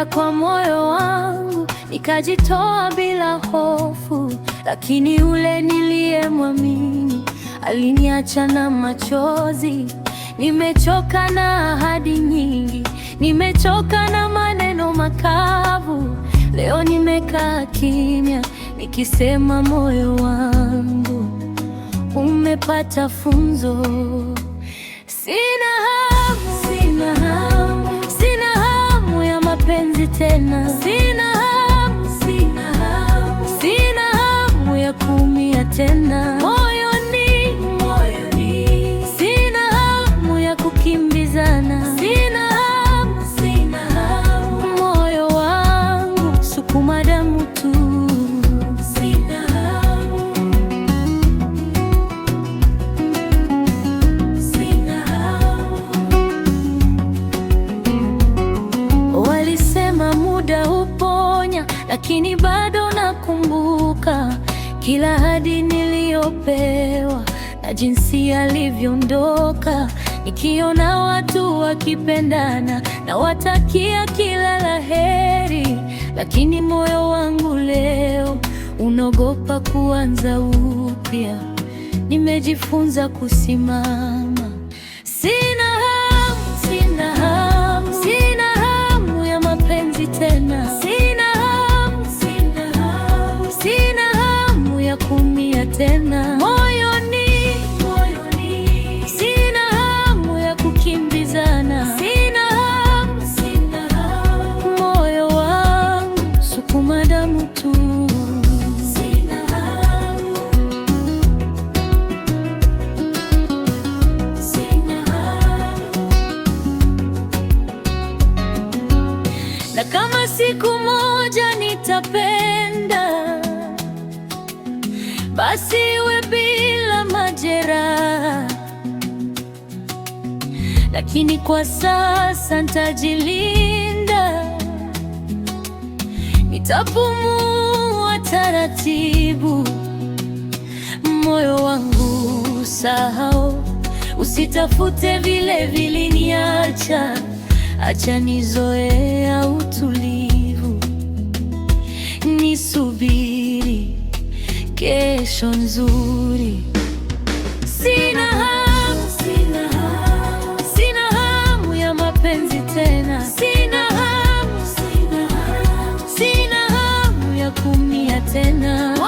Niliongea kwa moyo wangu, nikajitoa bila hofu, lakini yule niliyemwamini aliniacha na machozi. Nimechoka na ahadi nyingi, nimechoka na maneno makavu. Leo nimekaa kimya, nikisema moyo wangu umepata funzo. Sina hamu ya mapenzi tena. Sina hamu ya kuumia tena moyoni. Sina hamu ya kukimbizana. Sina hamu. Moyo wangu sukuma damu tu. Muda huponya, lakini bado nakumbuka kila ahadi niliyopewa na jinsi alivyoondoka. Nikiona watu wakipendana na watakia kila laheri, lakini moyo wangu leo unaogopa kuanza upya. Nimejifunza kusimama. Sina hamu ya mapenzi tena. Sina hamu ya kuumia tena moyoni. Sina hamu ya kukimbizana. Sina hamu. Moyo wangu sukuma damu tu. Na kama siku moja nitapenda, basi iwe bila majeraha, lakini kwa sasa nitajilinda. Nitapumua taratibu, moyo wangu sahau. Usitafute vile viliniacha, acha nizoea utulivu, nisubiri kesho nzuri. Sina hamu ya mapenzi tena. Sina hamu ya kuumia tena.